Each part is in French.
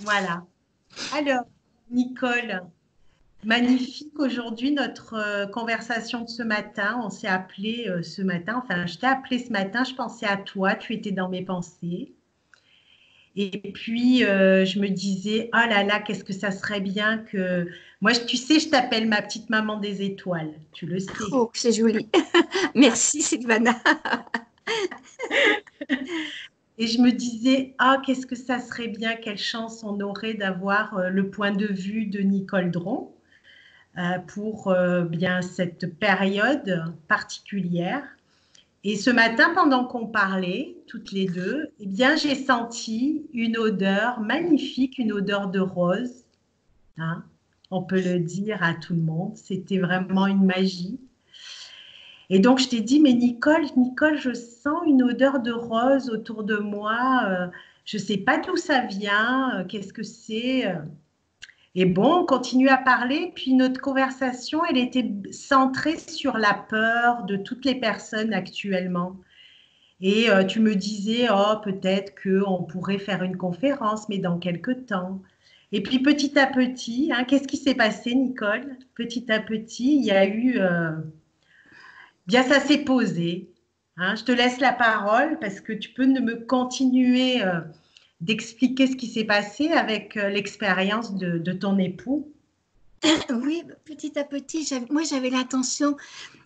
Voilà. Alors, Nicole, magnifique aujourd'hui notre conversation de ce matin. On s'est appelé ce matin, enfin, je t'ai appelé ce matin, je pensais à toi, tu étais dans mes pensées. Et puis, je me disais, oh là là, qu'est-ce que ça serait bien que... Moi, tu sais, je t'appelle ma petite maman des étoiles, tu le sais. Oh, c'est joli. Merci, Sylvana. Et je me disais, ah, qu'est-ce que ça serait bien, quelle chance on aurait d'avoir le point de vue de Nicole Dron pour bien cette période particulière. Et ce matin, pendant qu'on parlait, toutes les deux, eh bien, j'ai senti une odeur magnifique, une odeur de rose, hein. On peut le dire à tout le monde. C'était vraiment une magie. Et donc, je t'ai dit, mais Nicole, Nicole, je sens une odeur de rose autour de moi. Je ne sais pas d'où ça vient. Qu'est-ce que c'est? Et bon, on continue à parler. Puis notre conversation, elle était centrée sur la peur de toutes les personnes actuellement. Et tu me disais, oh, peut-être qu'on pourrait faire une conférence, mais dans quelques temps. Et puis petit à petit, hein, qu'est-ce qui s'est passé, Nicole? Petit à petit, il y a eu, bien, ça s'est posé. Hein. Je te laisse la parole parce que tu peux me continuer d'expliquer ce qui s'est passé avec l'expérience de ton époux. Oui, petit à petit, moi j'avais l'intention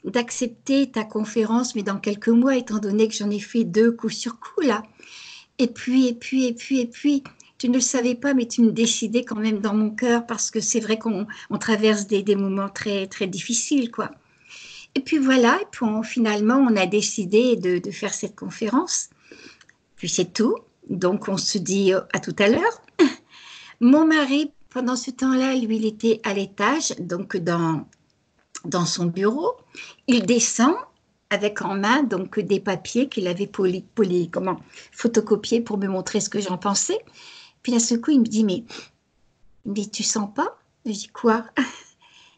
d'accepter ta conférence, mais dans quelques mois, étant donné que j'en ai fait deux coup sur coup là. Et puis, tu ne le savais pas, mais tu me décidais quand même dans mon cœur parce que c'est vrai qu'on traverse des moments très, très difficiles, quoi. Et puis voilà, et puis finalement, on a décidé de faire cette conférence. Puis c'est tout. Donc on se dit à tout à l'heure. Mon mari, pendant ce temps-là, lui, il était à l'étage, donc dans son bureau. Il descend avec en main donc des papiers qu'il avait comment, photocopiés pour me montrer ce que j'en pensais. Puis là, ce coup, il me dit, mais tu sens pas? Je dis quoi?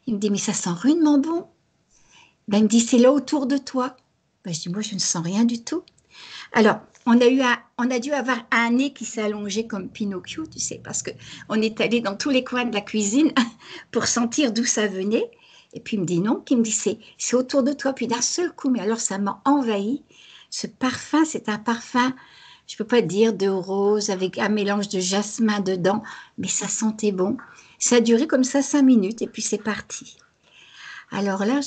Il me dit, mais ça sent rudement bon. Ben, il me dit, c'est là autour de toi. Ben, je dis, moi, je ne sens rien du tout. Alors, on a dû avoir un nez qui s'est allongé comme Pinocchio, tu sais, parce que on est allé dans tous les coins de la cuisine pour sentir d'où ça venait. Et puis il me dit non, qui me dit c'est autour de toi. Puis d'un seul coup, mais alors ça m'a envahi. Ce parfum, c'est un parfum, je peux pas dire de rose avec un mélange de jasmin dedans, mais ça sentait bon. Ça a duré comme ça 5 minutes et puis c'est parti. Alors là,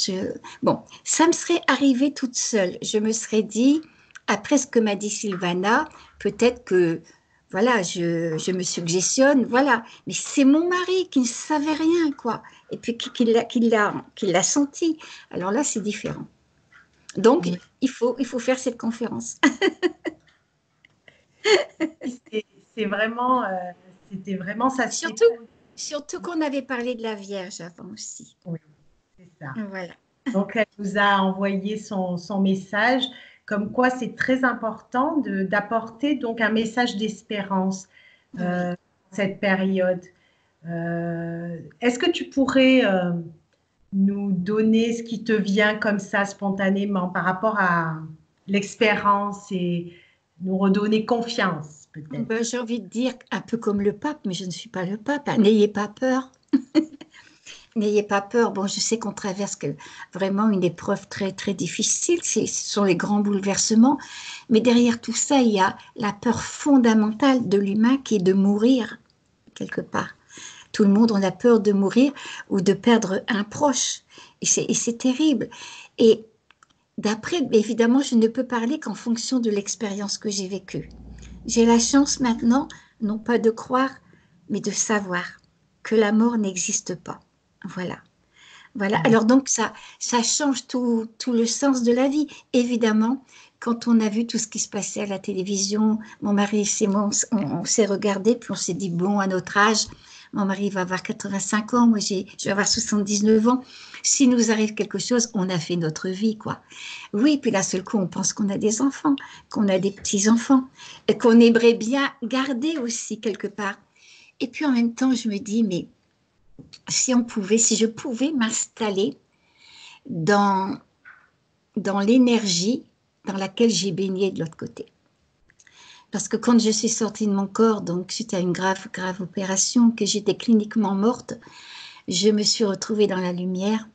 bon, ça me serait arrivé toute seule. Je me serais dit, après ce que m'a dit Sylvana, peut-être que, voilà, je me suggestionne, voilà. Mais c'est mon mari qui ne savait rien, quoi. Et puis qui l'a senti. Alors là, c'est différent. Donc, Oui, il faut faire cette conférence. c'est c'est vraiment, c'était vraiment, ça s'est Surtout, surtout qu'on avait parlé de la Vierge avant aussi. oui, c'est ça. Voilà. Donc, elle nous a envoyé son message, comme quoi c'est très important d'apporter donc un message d'espérance Oui. cette période. Est-ce que tu pourrais nous donner ce qui te vient comme ça spontanément par rapport à l'expérience et nous redonner confiance peut-être? Ben, j'ai envie de dire un peu comme le pape, mais je ne suis pas le pape. Hein. N'ayez pas peur. N'ayez pas peur. Bon, je sais qu'on traverse vraiment une épreuve très, très difficile. Ce sont les grands bouleversements. Mais derrière tout ça, il y a la peur fondamentale de l'humain qui est de mourir, quelque part. Tout le monde, on a peur de mourir ou de perdre un proche. Et c'est terrible. Et d'après, évidemment, je ne peux parler qu'en fonction de l'expérience que j'ai vécue. J'ai la chance maintenant, non pas de croire, mais de savoir que la mort n'existe pas. Voilà. Voilà. Alors donc ça change tout le sens de la vie. Évidemment, quand on a vu tout ce qui se passait à la télévision, mon mari et moi, on s'est regardé, puis on s'est dit, bon, à notre âge, mon mari va avoir 85 ans, moi je vais avoir 79 ans. S'il nous arrive quelque chose, on a fait notre vie, quoi. Oui, puis d'un seul coup, on pense qu'on a des enfants, qu'on a des petits-enfants, et qu'on aimerait bien garder aussi quelque part. Et puis en même temps, je me dis, mais si je pouvais m'installer dans, dans l'énergie dans laquelle j'ai baigné de l'autre côté. Parce que quand je suis sortie de mon corps, donc suite à une grave opération, que j'étais cliniquement morte, je me suis retrouvée dans la lumière.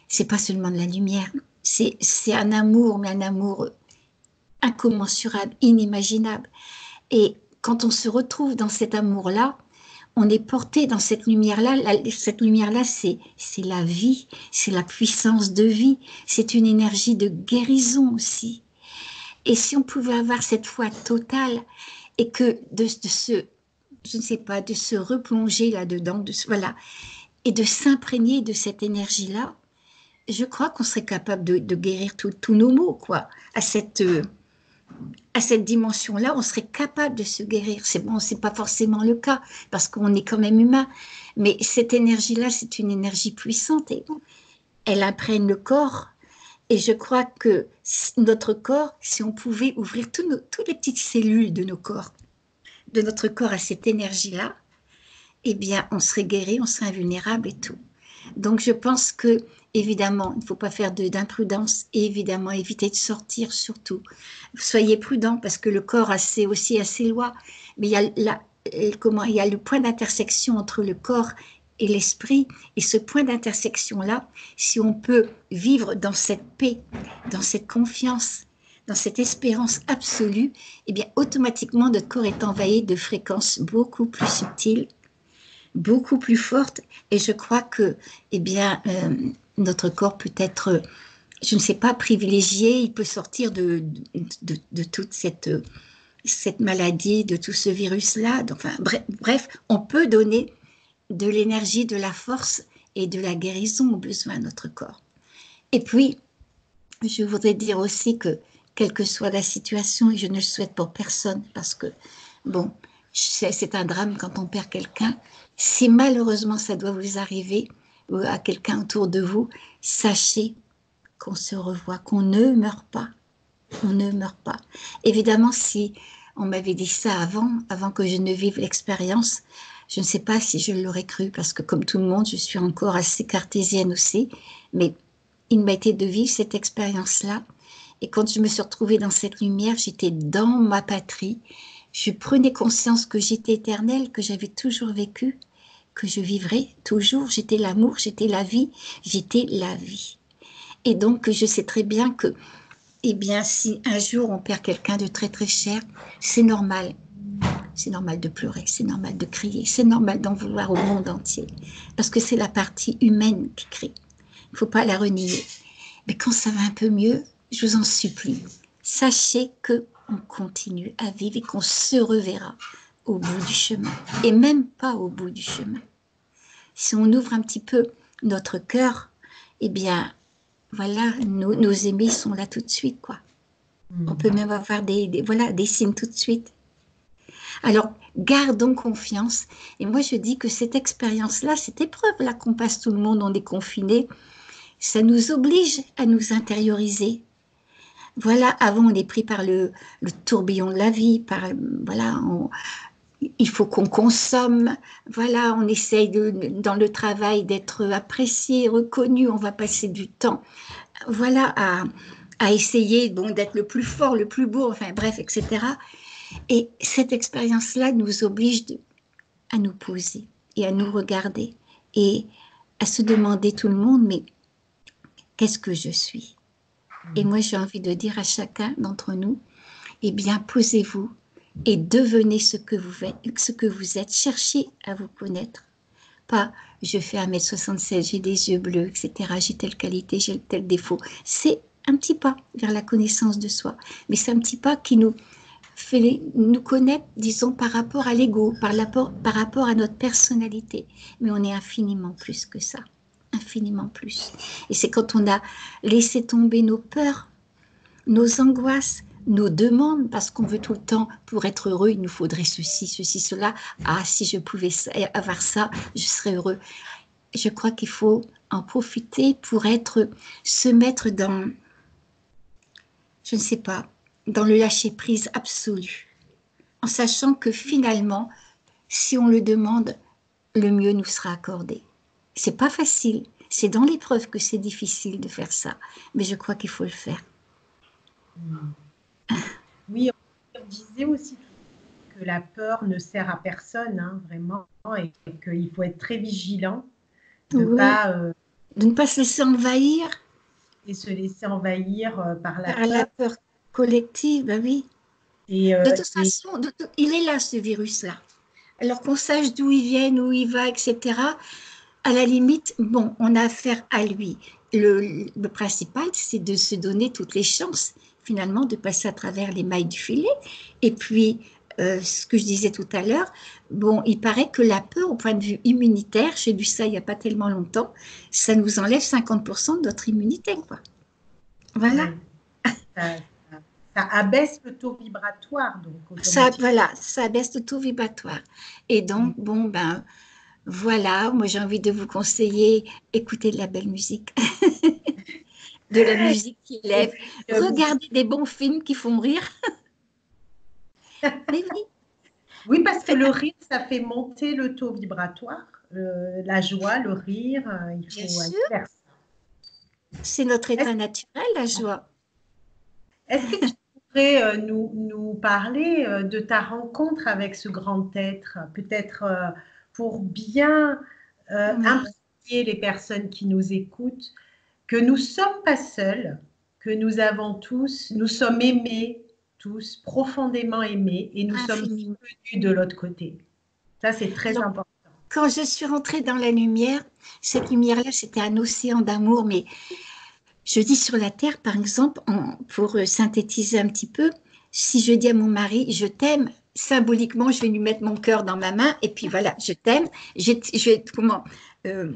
C'est pas seulement de la lumière, c'est un amour, mais un amour incommensurable, inimaginable. Et quand on se retrouve dans cet amour-là, on est porté dans cette lumière-là. Cette lumière-là, c'est la vie, c'est la puissance de vie, c'est une énergie de guérison aussi. Et si on pouvait avoir cette foi totale et que de se, je ne sais pas, de se replonger là-dedans, voilà, et de s'imprégner de cette énergie-là, je crois qu'on serait capable de guérir tous nos maux, quoi. À cette dimension-là, on serait capable de se guérir. C'est bon, c'est pas forcément le cas parce qu'on est quand même humain, mais cette énergie-là, c'est une énergie puissante et elle imprègne le corps. Et je crois que notre corps, si on pouvait ouvrir toutes les petites cellules de de notre corps à cette énergie-là, eh bien, on serait guéri, on serait invulnérable et tout. Donc, je pense que, évidemment, il ne faut pas faire d'imprudence et évidemment, éviter de sortir surtout. Soyez prudents parce que le corps a aussi ses lois, mais il y a il y a le point d'intersection entre le corps et l'esprit. Et ce point d'intersection-là, si on peut vivre dans cette paix, dans cette confiance, dans cette espérance absolue, eh bien, automatiquement, notre corps est envahi de fréquences beaucoup plus subtiles, beaucoup plus forte et je crois que eh bien, notre corps peut être, je ne sais pas, privilégié, il peut sortir de toute cette maladie, de tout ce virus-là. Enfin, bref, on peut donner de l'énergie, de la force et de la guérison aux besoins à notre corps. Et puis, je voudrais dire aussi que, quelle que soit la situation, et je ne le souhaite pour personne, parce que, bon, c'est un drame quand on perd quelqu'un. Si malheureusement ça doit vous arriver à quelqu'un autour de vous, sachez qu'on se revoit, qu'on ne meurt pas. On ne meurt pas. Évidemment, si on m'avait dit ça avant que je ne vive l'expérience, je ne sais pas si je l'aurais cru, parce que comme tout le monde, je suis encore assez cartésienne aussi, mais il m'a été de vivre cette expérience-là. Et quand je me suis retrouvée dans cette lumière, j'étais dans ma patrie. Je prenais conscience que j'étais éternelle, que j'avais toujours vécu, que je vivrais toujours. J'étais l'amour, j'étais la vie, j'étais la vie. Et donc, je sais très bien que, eh bien, si un jour on perd quelqu'un de très très cher, c'est normal. C'est normal de pleurer, c'est normal de crier, c'est normal d'en vouloir au monde entier. Parce que c'est la partie humaine qui crie. Il ne faut pas la renier. Mais quand ça va un peu mieux, je vous en supplie, sachez qu'on continue à vivre et qu'on se reverra au bout du chemin. Et même pas au bout du chemin. Si on ouvre un petit peu notre cœur, eh bien, voilà, nos aimés sont là tout de suite, quoi. On peut même avoir des signes tout de suite. Alors, gardons confiance. Et moi, je dis que cette expérience-là, cette épreuve-là qu'on passe tout le monde, on est confiné, ça nous oblige à nous intérioriser. Voilà, avant, on est pris par le tourbillon de la vie, voilà, il faut qu'on consomme, voilà, on essaye dans le travail d'être apprécié, reconnu, on va passer du temps, voilà, à essayer bon, d'être le plus fort, le plus beau, enfin bref, etc. Et cette expérience-là nous oblige à nous poser et à nous regarder et à se demander tout le monde, mais qu'est-ce que je suis? Et moi, j'ai envie de dire à chacun d'entre nous, eh bien, posez-vous et devenez ce que vous êtes. Cherchez à vous connaître. Pas, je fais 1m76, j'ai des yeux bleus, etc. J'ai telle qualité, j'ai tel défaut. C'est un petit pas vers la connaissance de soi. Mais c'est un petit pas qui nous fait nous connaître, disons, par rapport à l'ego, par rapport à notre personnalité. Mais on est infiniment plus que ça. Infiniment plus. Et c'est quand on a laissé tomber nos peurs, nos angoisses, nos demandes, parce qu'on veut tout le temps, pour être heureux, il nous faudrait ceci, cela. Ah, si je pouvais avoir ça, je serais heureux. Je crois qu'il faut en profiter pour se mettre dans, je ne sais pas, dans le lâcher-prise absolu, en sachant que finalement, si on le demande, le mieux nous sera accordé. C'est pas facile, c'est dans l'épreuve que c'est difficile de faire ça, mais je crois qu'il faut le faire. Oui, on disait aussi que la peur ne sert à personne, hein, vraiment, et qu'il faut être très vigilant de Oui, pas de ne pas se laisser envahir et se laisser envahir par la par la peur. peur collective, ben oui. Et, De euh, toute et façon, il est là, ce virus-là. Alors qu'on sache d'où il vient, où il va, etc., à la limite, bon, on a affaire à lui. Le principal, c'est de se donner toutes les chances, finalement, de passer à travers les mailles du filet. Et puis, ce que je disais tout à l'heure, bon, il paraît que la peur, au point de vue immunitaire, j'ai lu ça il n'y a pas tellement longtemps, ça nous enlève 50% de notre immunité, quoi. Voilà. ouais, ça, ça- ça abaisse le taux vibratoire, donc Ça, automatiquement. voilà, ça baisse le taux vibratoire. Et donc, bon, ben, voilà, moi j'ai envie de vous conseiller, écoutez de la belle musique, de la musique qui Et lève, puis, regardez des bons films qui font rire. Mais oui, oui, parce que faites, le rire, ça fait monter le taux vibratoire. La joie, le rire, il bien faut aller sûr, vers ça. c'est notre Est-ce, état naturel, la joie. est-ce que tu pourrais nous parler de ta rencontre avec ce grand être, peut-être pour bien Oui, imprégner les personnes qui nous écoutent, que nous ne sommes pas seuls, que nous avons tous, nous sommes aimés, tous profondément aimés, et nous sommes infiniment. venus de l'autre côté. Ça, c'est très Alors, important. quand je suis rentrée dans la lumière, cette lumière-là, c'était un océan d'amour, mais je dis sur la terre, par exemple, pour synthétiser un petit peu, si je dis à mon mari, je t'aime, symboliquement, je vais lui mettre mon cœur dans ma main, et puis voilà, je t'aime, je vais comment, euh,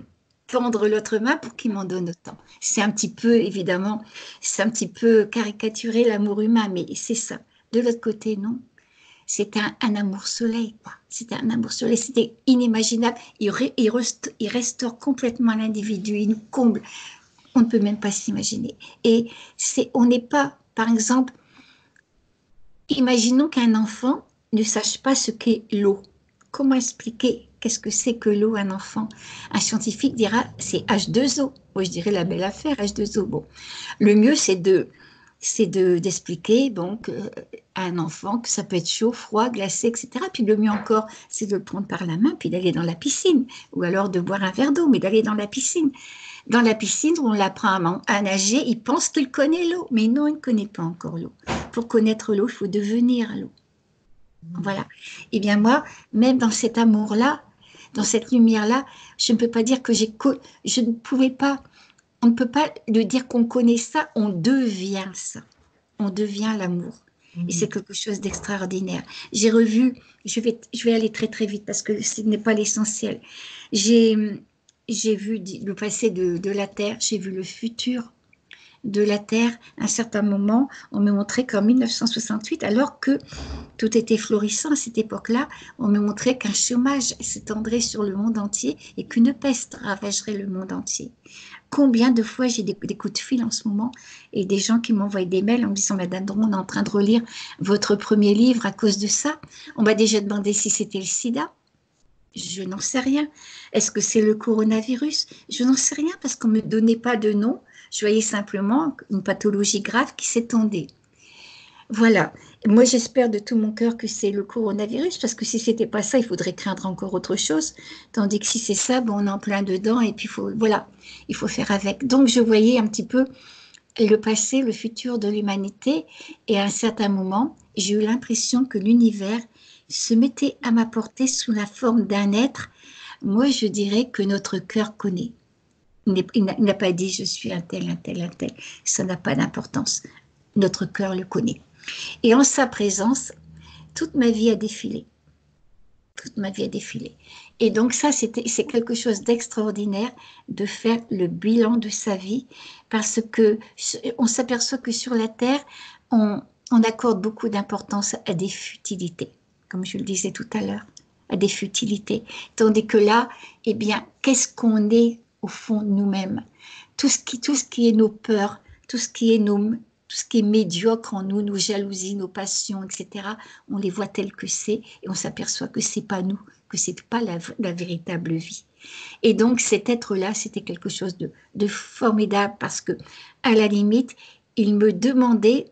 tendre l'autre main pour qu'il m'en donne autant. C'est un petit peu, évidemment, c'est un petit peu caricaturer l'amour humain, mais c'est ça. De l'autre côté, non. C'était un amour soleil, quoi. C'était un amour soleil, c'était inimaginable. Il restaure complètement l'individu, il nous comble. On ne peut même pas s'imaginer. Et on n'est pas, par exemple, imaginons qu'un enfant ne sache pas ce qu'est l'eau. Comment expliquer qu'est-ce que c'est que l'eau à un enfant? Un scientifique dira c'est H2O. Moi, je dirais la belle affaire, H2O. Bon, le mieux, d'expliquer donc à un enfant que ça peut être chaud, froid, glacé, etc. Puis le mieux encore, c'est de le prendre par la main puis d'aller dans la piscine, ou alors de boire un verre d'eau, mais d'aller dans la piscine. Dans la piscine, on l'apprend à nager, il pense qu'il connaît l'eau, mais non, il ne connaît pas encore l'eau. Pour connaître l'eau, il faut devenir l'eau. Voilà. Eh bien moi, même dans cet amour-là, dans cette lumière-là, je ne peux pas dire que je ne pouvais pas, on ne peut pas le dire qu'on connaît ça, on devient ça. On devient l'amour. Et c'est quelque chose d'extraordinaire. J'ai revu, je vais aller très très vite parce que ce n'est pas l'essentiel. J'ai, j'ai vu le passé de la Terre, j'ai vu le futur de la Terre. À un certain moment, on me montrait qu'en 1968, alors que tout était florissant à cette époque-là, on me montrait qu'un chômage s'étendrait sur le monde entier et qu'une peste ravagerait le monde entier. Combien de fois j'ai des coups de fil en ce moment et des gens qui m'envoient des mails en me disant Madame Dron, on est en train de relire votre premier livre à cause de ça. On m'a déjà demandé si c'était le sida. Je n'en sais rien. Est-ce que c'est le coronavirus? Je n'en sais rien parce qu'on ne me donnait pas de nom. Je voyais simplement une pathologie grave qui s'étendait. Voilà. Moi, j'espère de tout mon cœur que c'est le coronavirus, parce que si c'était pas ça, il faudrait craindre encore autre chose. Tandis que si c'est ça, bon, on est en plein dedans et puis voilà, il faut faire avec. Donc, je voyais un petit peu le passé, le futur de l'humanité, et à un certain moment, j'ai eu l'impression que l'univers se mettait à ma portée sous la forme d'un être. Moi, je dirais que notre cœur connaît. Il n'a pas dit je suis un tel, un tel, un tel. Ça n'a pas d'importance. Notre cœur le connaît. Et en sa présence, toute ma vie a défilé. Toute ma vie a défilé. Et donc ça, c'est quelque chose d'extraordinaire de faire le bilan de sa vie parce que on s'aperçoit que sur la Terre, on accorde beaucoup d'importance à des futilités, comme je le disais tout à l'heure, à des futilités. Tandis que là, eh bien, qu'est-ce qu'on est au fond de nous-mêmes? Tout ce qui est nos peurs, tout ce qui est tout ce qui est médiocre en nous, nos jalousies, nos passions, etc., on les voit telles que c'est et on s'aperçoit que c'est pas nous, que c'est pas la véritable vie. Et donc cet être-là, c'était quelque chose de formidable parce que, à la limite, il me demandait,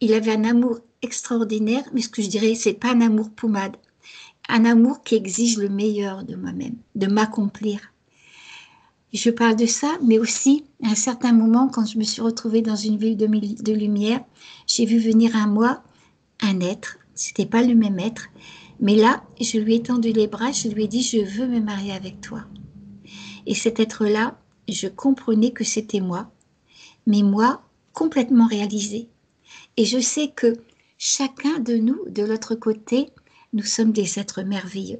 il avait un amour extraordinaire, mais ce que je dirais, c'est pas un amour pommade, un amour qui exige le meilleur de moi-même, de m'accomplir. Je parle de ça, mais aussi, à un certain moment, quand je me suis retrouvée dans une ville de lumière, j'ai vu venir à moi un être. C'était pas le même être, mais là, je lui ai tendu les bras, je lui ai dit, je veux me marier avec toi. Et cet être-là, je comprenais que c'était moi, mais moi, complètement réalisée. Et je sais que chacun de nous, de l'autre côté, nous sommes des êtres merveilleux.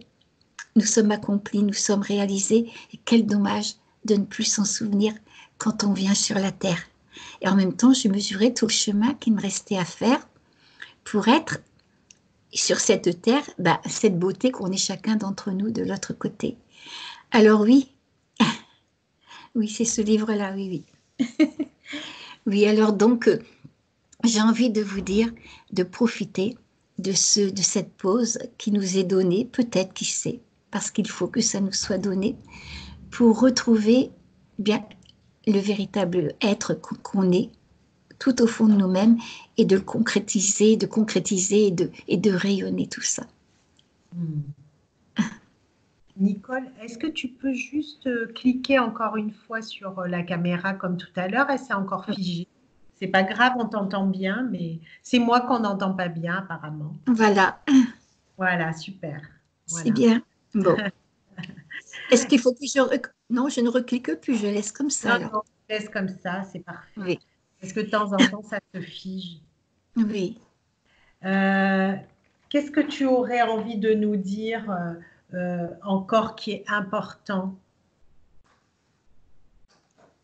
Nous sommes accomplis, nous sommes réalisés. Et quel dommage de ne plus s'en souvenir quand on vient sur la terre. Et en même temps, je mesurais tout le chemin qu'il me restait à faire pour être sur cette terre, cette beauté qu'on est chacun d'entre nous de l'autre côté. Alors oui, oui, c'est ce livre-là, oui, oui. Oui, alors donc, j'ai envie de vous dire de profiter de cette pause qui nous est donnée, peut-être, qui sait, parce qu'il faut que ça nous soit donné, pour retrouver bien le véritable être qu'on est, tout au fond de nous-mêmes, et de le concrétiser, et de rayonner tout ça. Nicole, est-ce que tu peux juste cliquer encore une fois sur la caméra comme tout à l'heure? Elle s'est encore figée. C'est pas grave, on t'entend bien, mais c'est moi qu'on n'entend pas bien apparemment. Voilà, Voilà, super. c'est Voilà. bien. Bon. Est-ce qu'il faut que je... Non, je ne reclique plus, je laisse comme ça Non, alors. non, laisse comme ça, c'est parfait. Oui, Parce que de temps en temps, ça se fige. oui. Euh, Qu'est-ce que tu aurais envie de nous dire encore qui est important?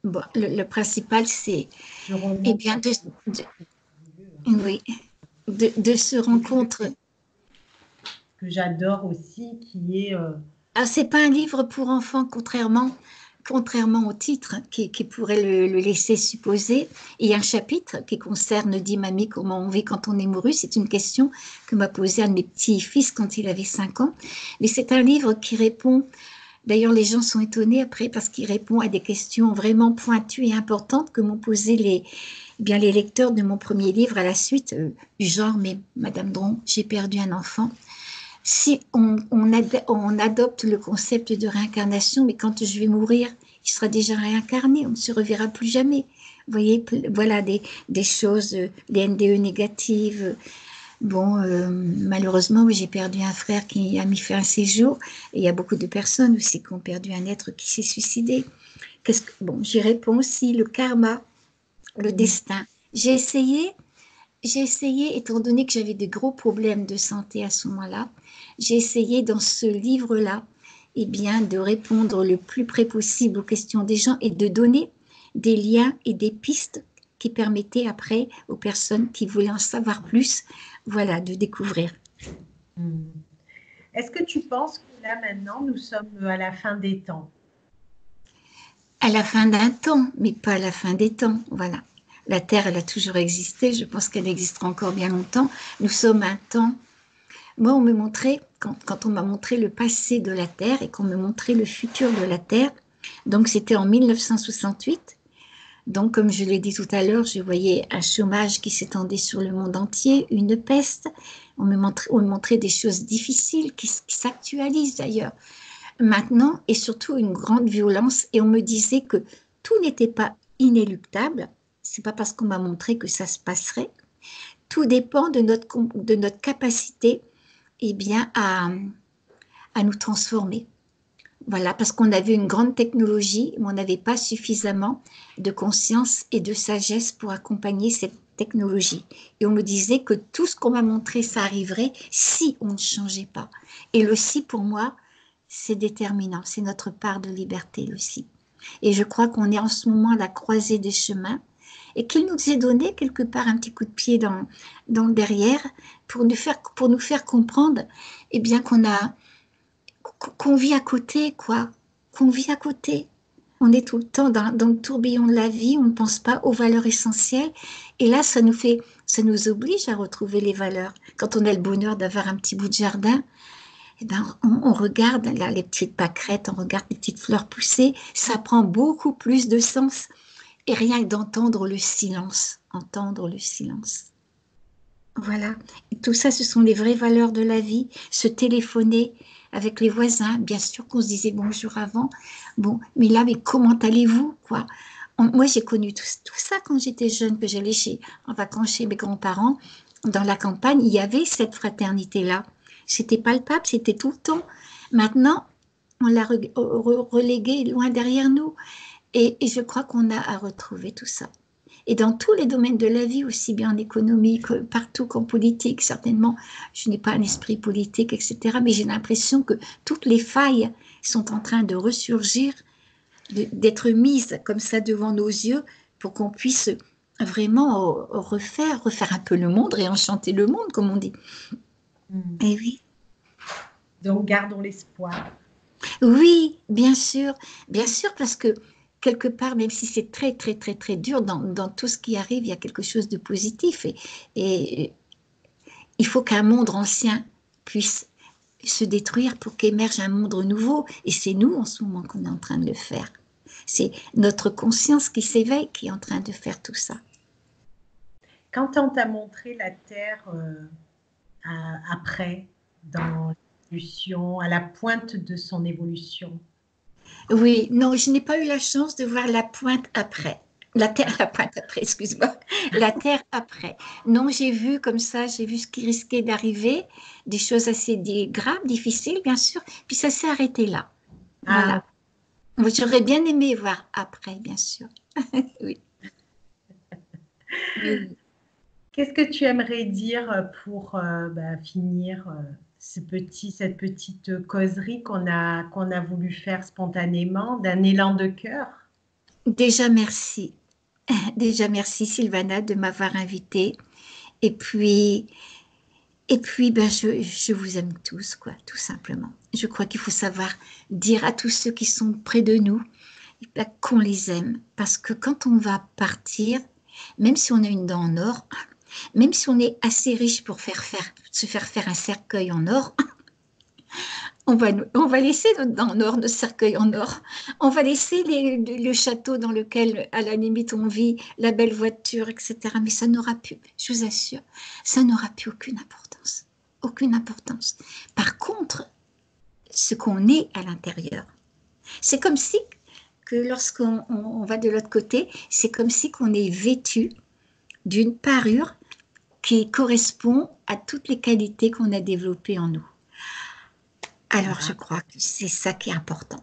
Bon, le principal, c'est, Je eh remonte bien, oui, de se rencontrer. que j'adore aussi, qui est Ah, c'est pas un livre pour enfants, contrairement au titre qui pourrait le laisser supposer. Il y a un chapitre qui concerne Dis mamie, comment on vit quand on est mouru. C'est une question que m'a posée un de mes petits-fils quand il avait 5 ans. Mais c'est un livre qui répond. D'ailleurs, les gens sont étonnés après parce qu'il répond à des questions vraiment pointues et importantes que m'ont posées les lecteurs de mon premier livre à la suite, du genre, mais Madame Dron, j'ai perdu un enfant. Si on adopte le concept de réincarnation, mais quand je vais mourir, il sera déjà réincarné, on ne se reverra plus jamais. Vous voyez, voilà des choses, des NDE négatives. Bon, malheureusement, oui, j'ai perdu un frère qui a mis fin à ses jours. Et il y a beaucoup de personnes aussi qui ont perdu un être qui s'est suicidé. Bon, j'y réponds aussi, le karma, le destin. J'ai essayé, étant donné que j'avais de gros problèmes de santé à ce moment-là, j'ai essayé dans ce livre-là, eh bien, de répondre le plus près possible aux questions des gens et de donner des liens et des pistes qui permettaient après aux personnes qui voulaient en savoir plus, voilà, de découvrir. Est-ce que tu penses que là maintenant nous sommes à la fin des temps? À la fin d'un temps, mais pas à la fin des temps, voilà. La Terre, elle a toujours existé, je pense qu'elle existera encore bien longtemps. Nous sommes un temps. Moi, on me montrait, quand on m'a montré le passé de la Terre et qu'on me montrait le futur de la Terre, donc c'était en 1968. Donc, comme je l'ai dit tout à l'heure, je voyais un chômage qui s'étendait sur le monde entier, une peste. On me montrait des choses difficiles qui s'actualisent d'ailleurs maintenant, et surtout une grande violence. Et on me disait que tout n'était pas inéluctable. C'est pas parce qu'on m'a montré que ça se passerait. Tout dépend de notre capacité, eh bien, à nous transformer. Voilà, parce qu'on avait une grande technologie, mais on n'avait pas suffisamment de conscience et de sagesse pour accompagner cette technologie. Et on me disait que tout ce qu'on m'a montré, ça arriverait si on ne changeait pas. Et le si, pour moi, c'est déterminant. C'est notre part de liberté, le si. Et je crois qu'on est en ce moment à la croisée des chemins et qu'il nous est donné quelque part un petit coup de pied dans le derrière pour nous faire comprendre eh bien, qu'on vit à côté, quoi. Qu'on vit à côté. On est tout le temps dans le tourbillon de la vie, on ne pense pas aux valeurs essentielles. Et là, ça nous oblige à retrouver les valeurs. Quand on a le bonheur d'avoir un petit bout de jardin, eh ben, on regarde là, les petites pâquerettes, on regarde les petites fleurs pousser, ça prend beaucoup plus de sens. Et rien que d'entendre le silence, entendre le silence. Voilà. Et tout ça, ce sont les vraies valeurs de la vie. Se téléphoner avec les voisins. Bien sûr qu'on se disait bonjour avant. Bon, mais là, mais comment allez-vous, quoi? Moi, j'ai connu tout ça quand j'étais jeune, que j'allais en vacances chez mes grands-parents. Dans la campagne, il y avait cette fraternité-là. C'était palpable, c'était tout le temps. Maintenant, on l'a relégué loin derrière nous. Et je crois qu'on a à retrouver tout ça. Et dans tous les domaines de la vie, aussi bien en économie que partout qu'en politique, certainement, je n'ai pas un esprit politique, etc. Mais j'ai l'impression que toutes les failles sont en train de ressurgir, d'être mises comme ça devant nos yeux pour qu'on puisse vraiment refaire un peu le monde, réenchanter le monde, comme on dit. Mm. Et oui. Donc, gardons l'espoir. Oui, bien sûr, parce que quelque part, même si c'est très, très, très, très dur, dans tout ce qui arrive, il y a quelque chose de positif. Et il faut qu'un monde ancien puisse se détruire pour qu'émerge un monde nouveau. Et c'est nous, en ce moment, qu'on est en train de le faire. C'est notre conscience qui s'éveille qui est en train de faire tout ça. Quand on t'a montré la Terre après, dans l'évolution, à la pointe de son évolution, Oui, non, je n'ai pas eu la chance de voir la pointe après. La terre, la pointe après, excuse-moi. La terre après. Non, j'ai vu comme ça, j'ai vu ce qui risquait d'arriver, des choses assez graves, difficiles, bien sûr, puis ça s'est arrêté là. ah, Voilà. Moi, j'aurais bien aimé voir après, bien sûr. Oui, oui, oui. qu'est-ce que tu aimerais dire pour finir cette petite causerie qu'on a voulu faire spontanément, d'un élan de cœur? Déjà, merci. Déjà, merci, Sylvana, de m'avoir invitée. Et puis, ben, je vous aime tous, quoi, tout simplement. Je crois qu'il faut savoir dire à tous ceux qui sont près de nous ben, qu'on les aime. Parce que quand on va partir, même si on a une dent en or, même si on est assez riche pour se faire faire un cercueil en or, on va laisser notre dent en or, notre cercueil en or. On va laisser le château dans lequel, à la limite, on vit, la belle voiture, etc. Mais ça n'aura plus, je vous assure, ça n'aura plus aucune importance. Aucune importance. Par contre, ce qu'on est à l'intérieur, c'est comme si que lorsqu'on va de l'autre côté, c'est comme si qu'on est vêtu d'une parure qui correspond à toutes les qualités qu'on a développées en nous. Alors, je Ah, crois que c'est ça qui est important.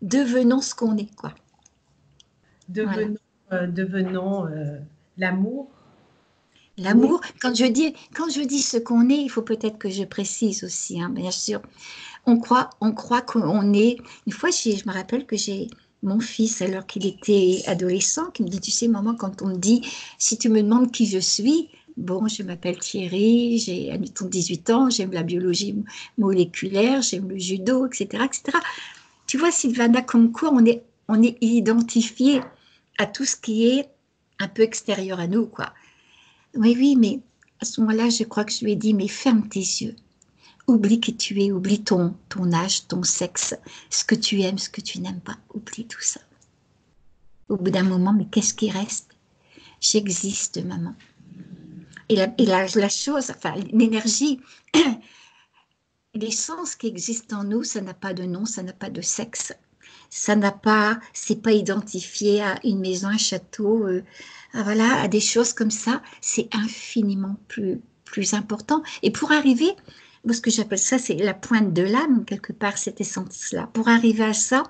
Devenons ce qu'on est, quoi. Voilà. devenons devenons l'amour. Oui, L'amour, quand je dis ce qu'on est, il faut peut-être que je précise aussi, hein, bien sûr. On croit qu'on est. Une fois, je me rappelle que j'ai mon fils, alors qu'il était adolescent, qui me dit, tu sais, maman, quand on me dit, si tu me demandes qui je suis, bon, je m'appelle Thierry, j'ai, admettons, 18 ans, j'aime la biologie moléculaire, j'aime le judo, etc., etc. Tu vois, Sylvana, comme quoi on est identifié à tout ce qui est un peu extérieur à nous, quoi. Oui, oui, mais à ce moment-là, je crois que je lui ai dit, mais ferme tes yeux. Oublie qui tu es, oublie ton âge, ton sexe, ce que tu aimes, ce que tu n'aimes pas. Oublie tout ça. Au bout d'un moment, mais qu'est-ce qui reste? J'existe, maman. La chose, enfin, l'énergie, l'essence qui existe en nous, ça n'a pas de nom, ça n'a pas de sexe. Ça n'a pas, c'est pas identifié à une maison, un château, voilà, à des choses comme ça. C'est infiniment plus important. Et pour arriver, moi, ce que j'appelle ça, c'est la pointe de l'âme, quelque part, cette essence-là. Pour arriver à ça,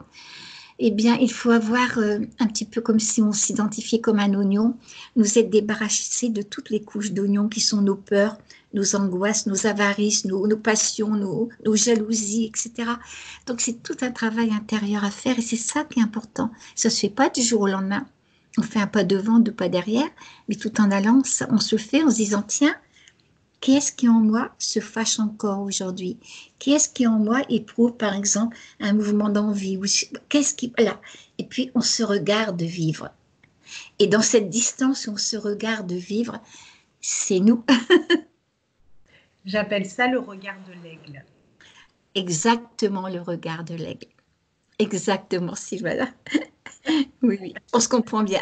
eh bien, il faut avoir un petit peu comme si on s'identifiait comme un oignon, nous être débarrassés de toutes les couches d'oignons qui sont nos peurs, nos angoisses, nos avarices, nos passions, nos jalousies, etc. Donc, c'est tout un travail intérieur à faire et c'est ça qui est important. Ça ne se fait pas du jour au lendemain. On fait un pas devant, deux pas derrière, mais tout en allant, on se fait en se disant, tiens, qui est-ce qui en moi se fâche encore aujourd'hui? Qui est-ce qui en moi éprouve, par exemple, un mouvement d'envie? Qu'est-ce qui... Là. Et puis, on se regarde vivre. Et dans cette distance où on se regarde vivre, c'est nous. j'appelle ça le regard de l'aigle. Exactement le regard de l'aigle. Exactement, Sylvana. Oui, oui, on se comprend bien.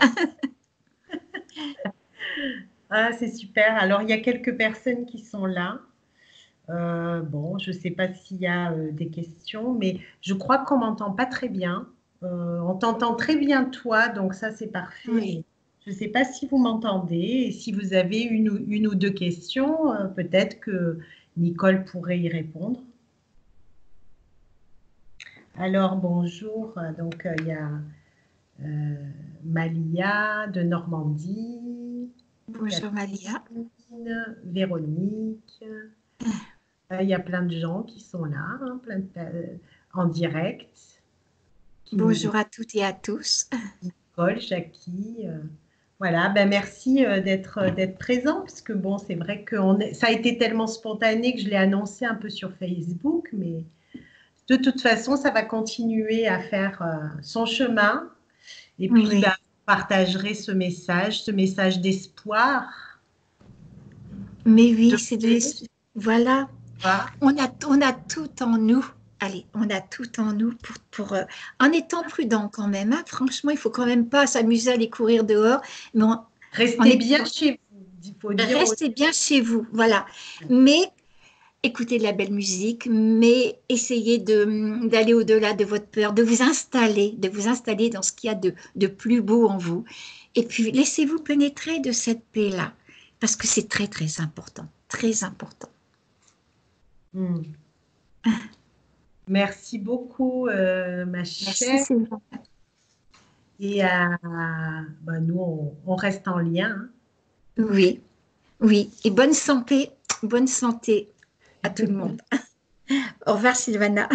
Ah, c'est super. Alors, il y a quelques personnes qui sont là. Bon, je ne sais pas s'il y a des questions, mais je crois qu'on m'entend pas très bien. On t'entend très bien toi, donc ça c'est parfait. Oui. Mais je ne sais pas si vous m'entendez et si vous avez une ou deux questions, peut-être que Nicole pourrait y répondre. Alors bonjour, donc il y a euh, Malia de Normandie, Bonjour Malia. Catherine, Véronique. Il y a plein de gens qui sont là, hein, en direct, qui nous Bonjour à toutes et à tous. écoutent, Jackie. Voilà, ben merci d'être présent, parce que bon, c'est vrai que ça a été tellement spontané que je l'ai annoncé un peu sur Facebook, mais de toute façon, ça va continuer à faire son chemin. Et puis, ben, Oui, vous partagerez ce message d'espoir, mais de oui, c'est de paix, voilà, pas. on a tout en nous. Allez, on a tout en nous en étant prudent quand même, hein. Franchement, il faut quand même pas s'amuser à aller courir dehors, mais en Restez bien étant, chez vous, il faut dire aux restez bien chez vous, voilà. Mais écoutez de la belle musique, mais essayez d'aller au-delà de votre peur, de vous installer dans ce qu'il y a de plus beau en vous. Et puis, laissez-vous pénétrer de cette paix-là, parce que c'est très, très important, très important. Hmm. Merci beaucoup, ma Merci chère. Sylvain. Et bah, nous, on reste en lien. Oui, oui. Et bonne santé à tout le monde. Au revoir Sylvana.